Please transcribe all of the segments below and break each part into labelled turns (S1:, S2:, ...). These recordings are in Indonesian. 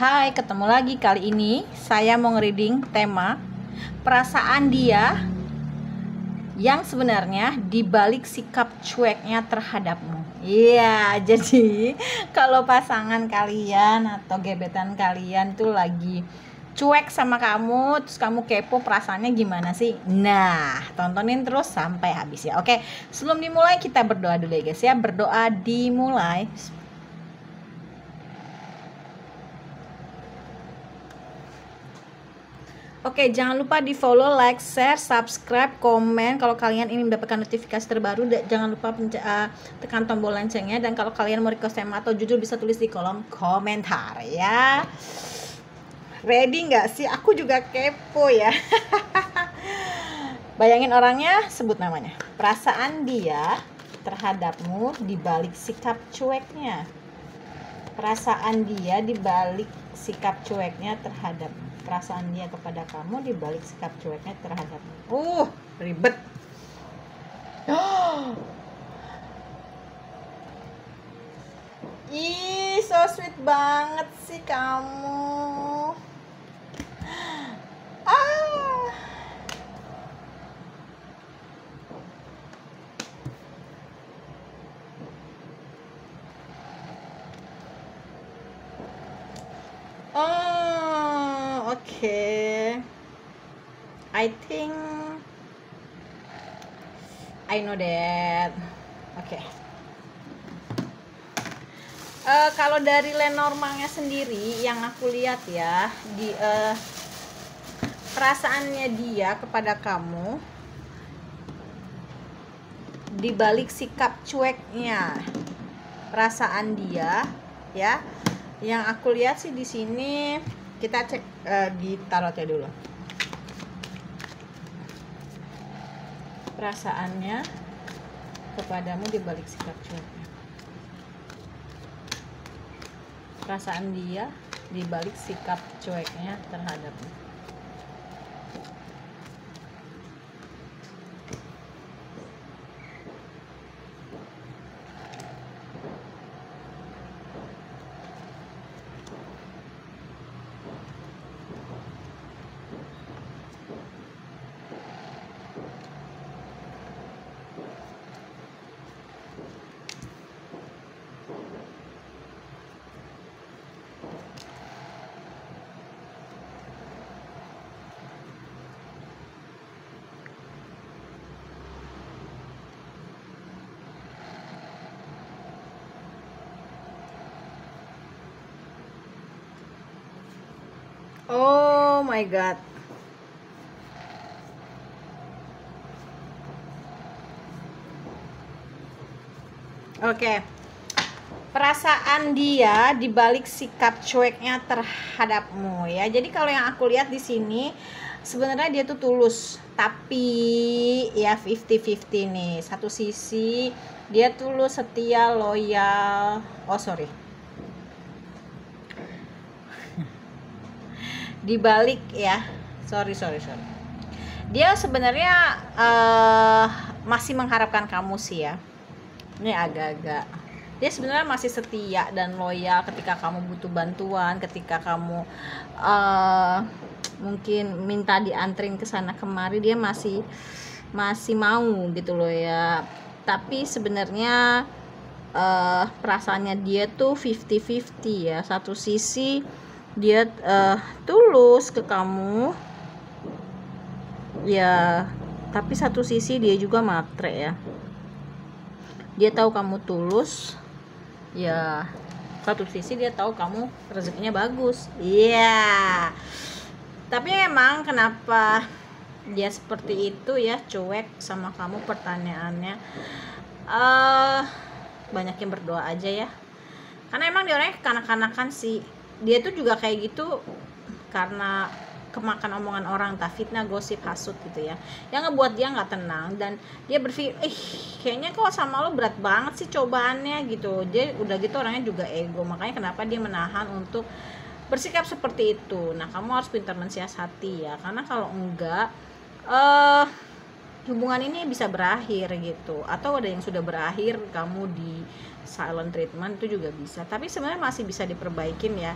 S1: Hai, ketemu lagi. Kali ini saya mau nge-reading tema perasaan dia yang sebenarnya dibalik sikap cueknya terhadapmu. Iya, jadi kalau pasangan kalian atau gebetan kalian tuh lagi cuek sama kamu, terus kamu kepo perasaannya gimana sih? Nah, tontonin terus sampai habis ya. Oke, sebelum dimulai kita berdoa dulu ya guys ya. Berdoa dimulai. Oke, jangan lupa di follow, like, share, subscribe, komen kalau kalian ingin mendapatkan notifikasi terbaru. Jangan lupa tekan tombol loncengnya. Dan kalau kalian mau request tema atau jujur bisa tulis di kolom komentar ya. Ready nggak sih? Aku juga kepo ya. Bayangin orangnya, sebut namanya. Perasaan dia terhadapmu dibalik sikap cueknya. Perasaan dia dibalik sikap cueknya terhadap perasaan dia kepada kamu dibalik sikap cueknya terhadapmu. Ribet. Ih, so sweet banget sih kamu. Okay. I think I know that. Oke. Kalau dari Lenormandnya sendiri yang aku lihat ya, di perasaannya dia kepada kamu dibalik sikap cueknya. Perasaan dia ya. Yang aku lihat sih di sini, kita cek di tarotnya dulu. Perasaannya kepadamu dibalik sikap cueknya. Perasaan dia dibalik sikap cueknya terhadapmu. Oh my god. Oke. Perasaan dia dibalik sikap cueknya terhadapmu ya. Jadi kalau yang aku lihat di sini sebenarnya dia tuh tulus, tapi ya 50-50 nih. Satu sisi dia tulus, setia, loyal. Dibalik ya, sorry dia sebenarnya masih mengharapkan kamu sih ya. Ini agak-agak dia sebenarnya masih setia dan loyal ketika kamu butuh bantuan, ketika kamu mungkin minta dianterin ke sana kemari, dia masih mau gitu loh ya. Tapi sebenarnya perasaannya dia tuh 50-50 ya. Satu sisi dia tulus ke kamu ya, tapi satu sisi dia juga matre ya. Dia tahu kamu tulus ya, satu sisi dia tahu kamu rezekinya bagus. Iya. Tapi memang kenapa dia seperti itu ya, cuek sama kamu? Pertanyaannya banyak yang berdoa aja ya, karena emang dia orangnya kanak-kanakan sih. Dia tuh juga kayak gitu karena kemakan omongan orang, fitnah, gosip, hasut gitu ya, yang ngebuat dia nggak tenang. Dan dia berpikir, kayaknya kok sama lo berat banget sih cobaannya gitu. Dia udah gitu orangnya juga ego, makanya kenapa dia menahan untuk bersikap seperti itu. Nah, kamu harus pintar mensiasati ya, karena kalau enggak hubungan ini bisa berakhir gitu. Atau ada yang sudah berakhir, kamu di silent treatment itu juga bisa. Tapi sebenarnya masih bisa diperbaikin ya.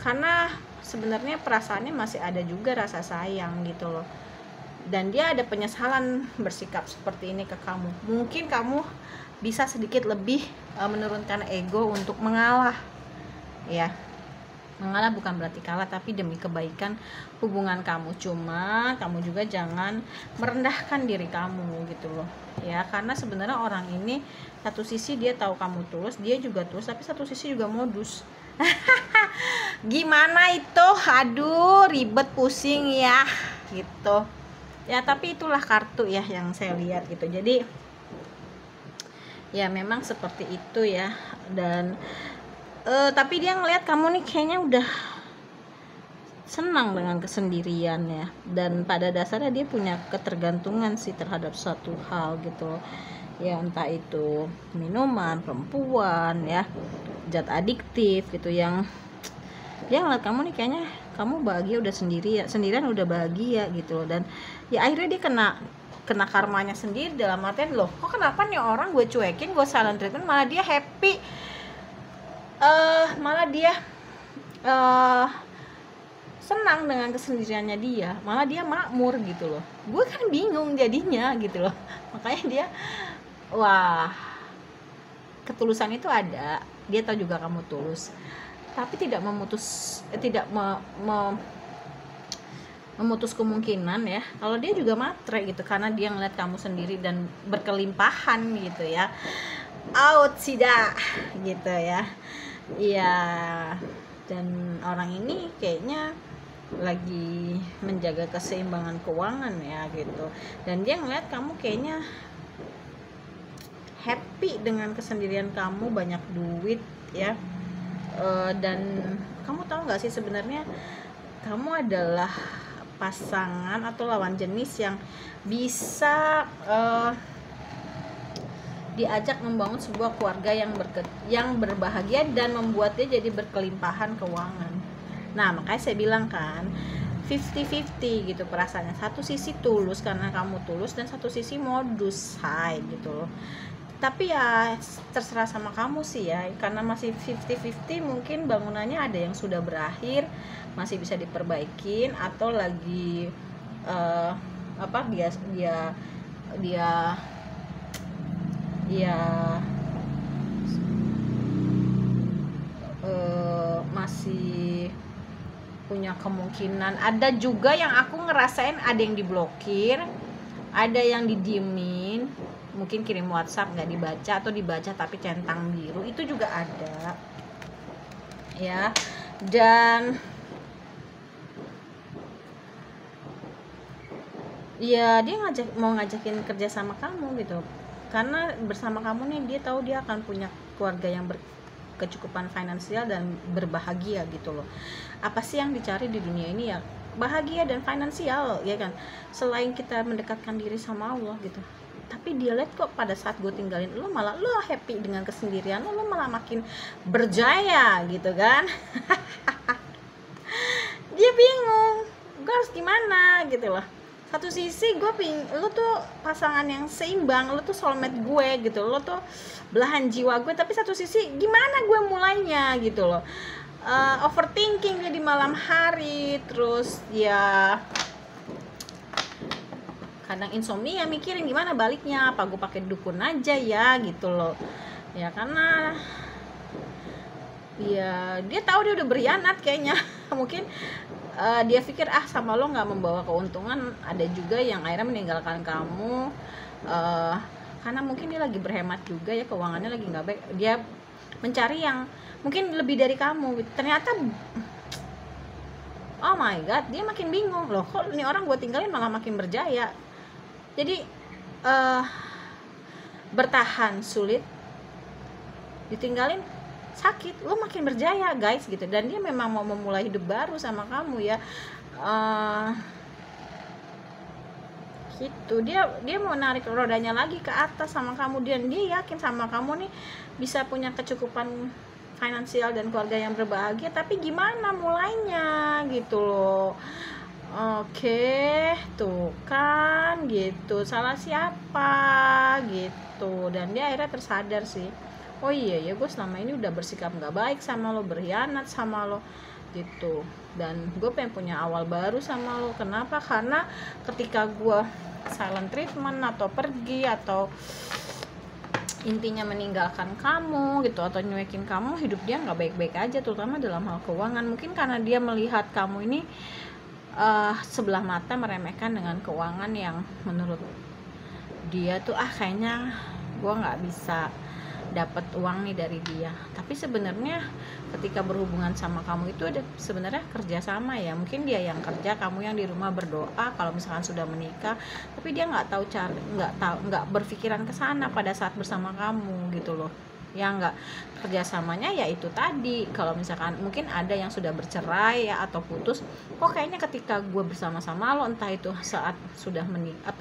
S1: karena sebenarnya perasaannya masih ada juga rasa sayang gitu loh, dan dia ada penyesalan bersikap seperti ini ke kamu. Mungkin kamu bisa sedikit lebih menurunkan ego untuk mengalah ya. Mengalah bukan berarti kalah, tapi demi kebaikan hubungan kamu. Cuma kamu juga jangan merendahkan diri kamu gitu loh ya, karena sebenarnya orang ini satu sisi dia tahu kamu tulus, dia juga tulus, tapi satu sisi juga modus. Gimana itu? Aduh, ribet, pusing ya gitu ya. Tapi itulah kartu ya yang saya lihat gitu. Jadi ya memang seperti itu ya. Dan tapi dia ngelihat kamu nih kayaknya udah senang dengan kesendirian ya, dan pada dasarnya dia punya ketergantungan sih terhadap suatu hal gitu ya, entah itu minuman, perempuan ya, zat adiktif gitu, yang dia ngeliat kamu nih kayaknya kamu bahagia udah sendirian udah bahagia gitu. Dan ya akhirnya dia kena karmanya sendiri, dalam artian loh, kok kenapa nih orang gue cuekin, gue silent treatment, malah dia happy, malah dia senang dengan kesendiriannya dia, malah dia makmur gitu loh. Gue kan bingung jadinya gitu loh. Makanya dia, wah, ketulusan itu ada, dia tahu juga kamu tulus, tapi tidak memutus kemungkinan ya kalau dia juga matre gitu, karena dia ngeliat kamu sendiri dan berkelimpahan gitu ya. Out tidak gitu ya. Iya, dan orang ini kayaknya lagi menjaga keseimbangan keuangan ya gitu, dan dia ngeliat kamu kayaknya happy dengan kesendirian kamu, banyak duit ya. Dan kamu tahu nggak sih sebenarnya kamu adalah pasangan atau lawan jenis yang bisa diajak membangun sebuah keluarga yang berbahagia dan membuat dia jadi berkelimpahan keuangan. Nah, makanya saya bilang kan 50-50 gitu perasaannya. Satu sisi tulus karena kamu tulus, dan satu sisi modus gitu loh. Tapi ya terserah sama kamu sih ya, karena masih 50-50, mungkin bangunannya ada yang sudah berakhir, masih bisa diperbaikin, atau lagi masih punya kemungkinan. Ada juga yang aku ngerasain ada yang diblokir, ada yang didiemin, mungkin kirim WhatsApp nggak dibaca, atau dibaca tapi centang biru, itu juga ada ya. Dan ya dia mau ngajakin kerja sama kamu gitu, karena bersama kamu nih dia tahu dia akan punya keluarga yang berkecukupan finansial dan berbahagia gitu loh. Apa sih yang dicari di dunia ini? Ya bahagia dan finansial ya kan, selain kita mendekatkan diri sama Allah gitu. Tapi dia lihat kok pada saat gue tinggalin lo, malah lo happy dengan kesendirian lo malah makin berjaya gitu kan. Dia bingung, gue harus gimana gitu loh. Satu sisi gue lo tuh pasangan yang seimbang, lo tuh soulmate gue gitu, lo tuh belahan jiwa gue, tapi satu sisi gimana gue mulainya gitu loh. Overthinking dia di malam hari, terus ya kadang insomnia, mikirin gimana baliknya, apa gue pakai dukun aja ya gitu loh ya, karena ya dia tahu dia udah berkhianat kayaknya. Mungkin dia pikir sama lo nggak membawa keuntungan. Ada juga yang akhirnya meninggalkan kamu karena mungkin dia lagi berhemat juga ya, keuangannya lagi nggak baik, dia mencari yang mungkin lebih dari kamu. Ternyata oh my god, dia makin bingung loh, kok ini orang gue tinggalin malah makin berjaya. Jadi bertahan sulit, ditinggalin sakit, lo makin berjaya guys gitu. Dan dia memang mau memulai hidup baru sama kamu ya, gitu. Dia mau narik rodanya lagi ke atas sama kamu, dan dia yakin sama kamu nih bisa punya kecukupan finansial dan keluarga yang berbahagia. Tapi gimana mulainya gitu loh. Oke, tuh kan gitu, salah siapa gitu. Dan dia akhirnya tersadar sih, oh iya ya gue selama ini udah bersikap nggak baik sama lo, berkhianat sama lo. gitu. Dan gue pengen punya awal baru sama lo. Kenapa? Karena ketika gue silent treatment atau pergi atau intinya meninggalkan kamu gitu atau nyuekin kamu, hidup dia nggak baik-baik aja, terutama dalam hal keuangan. Mungkin karena dia melihat kamu ini sebelah mata meremehkan dengan keuangan yang menurut dia tuh kayaknya gue nggak bisa dapat uang nih dari dia. Tapi sebenarnya ketika berhubungan sama kamu itu ada sebenarnya kerjasama ya. Mungkin dia yang kerja, kamu yang di rumah berdoa kalau misalkan sudah menikah, tapi dia nggak tahu cara, nggak berpikiran ke sana pada saat bersama kamu gitu loh. Ya nggak, kerjasamanya ya itu tadi, kalau misalkan mungkin ada yang sudah bercerai ya atau putus, kok kayaknya ketika gue bersama-sama lo, entah itu saat sudah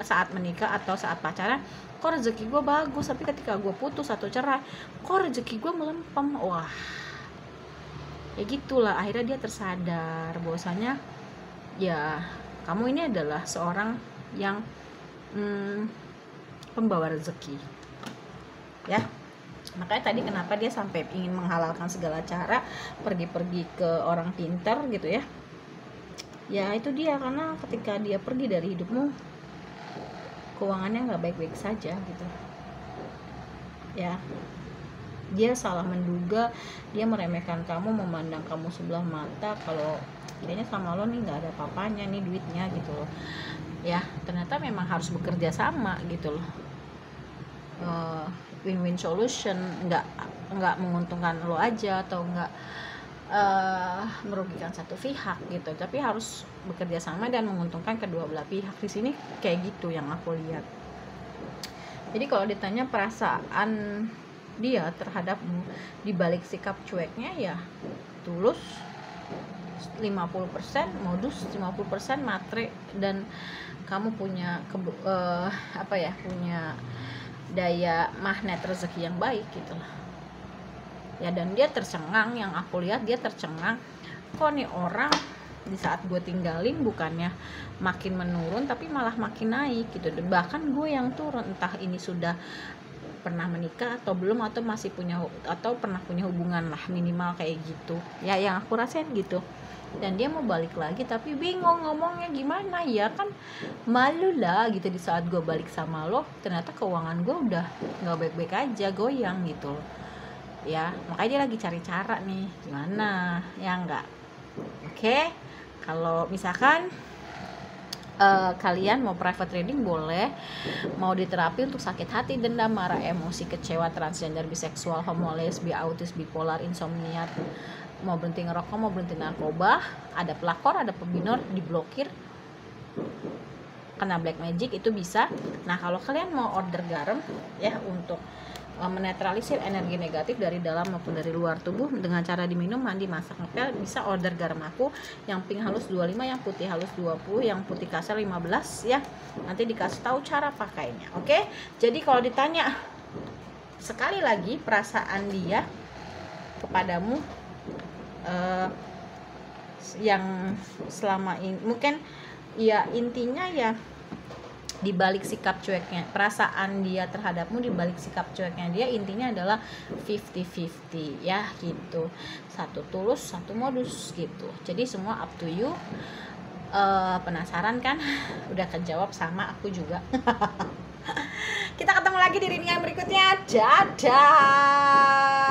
S1: saat menikah atau saat pacaran, kok rezeki gue bagus, tapi ketika gue putus atau cerai, kok rezeki gue melempem. Wah, ya gitulah, akhirnya dia tersadar bahwasanya ya kamu ini adalah seorang yang pembawa rezeki ya. Makanya tadi kenapa dia sampai ingin menghalalkan segala cara pergi-pergi ke orang pintar gitu ya. Ya itu dia, karena ketika dia pergi dari hidupmu, keuangannya nggak baik-baik saja gitu ya. Dia salah menduga, dia meremehkan kamu, memandang kamu sebelah mata kalau kayaknya sama lo nih nggak ada apa-apanya nih duitnya gitu loh ya. Ternyata memang harus bekerja sama gitu loh. Win-win solution, nggak menguntungkan lo aja atau nggak merugikan satu pihak gitu, tapi harus bekerja sama dan menguntungkan kedua belah pihak. Di sini kayak gitu yang aku lihat. Jadi kalau ditanya perasaan dia terhadapmu di balik sikap cueknya, ya tulus 50%, modus 50%, matre, dan kamu punya punya daya magnet rezeki yang baik gitu lah ya. Dan dia tercengang, yang aku lihat dia tercengang, kok nih orang di saat gue tinggalin bukannya makin menurun tapi malah makin naik gitu. Dan bahkan gue yang turun, entah ini sudah pernah menikah atau belum, atau masih punya, atau pernah punya hubungan lah minimal kayak gitu ya, yang aku rasain gitu. Dan dia mau balik lagi tapi bingung ngomongnya gimana ya, kan malu lah gitu di saat gue balik sama lo ternyata keuangan gue udah nggak baik-baik aja, goyang gitu ya. Makanya dia lagi cari cara nih gimana ya enggak. Oke, kalau misalkan kalian mau private reading boleh, mau diterapi untuk sakit hati, dendam, marah, emosi, kecewa, transgender, biseksual, homo, lesbi, autis, bipolar, insomnia, mau berhenti ngerokok, mau berhenti narkoba, ada pelakor, ada pembinor, diblokir, kena black magic, itu bisa. Nah kalau kalian mau order garam ya untuk menetralisir energi negatif dari dalam maupun dari luar tubuh dengan cara diminum, mandi, masak, ngepel, bisa order garam aku yang pink halus 25, yang putih halus 20, yang putih kasar 15 ya. Nanti dikasih tahu cara pakainya. Oke, jadi kalau ditanya sekali lagi perasaan dia kepadamu yang selama ini, mungkin ya intinya ya di balik sikap cueknya, perasaan dia terhadapmu di balik sikap cueknya dia, intinya adalah 50-50 ya gitu. Satu tulus, satu modus gitu. Jadi semua up to you. Penasaran kan? Udah kejawab sama aku juga. Kita ketemu lagi di reading yang berikutnya. Dadah.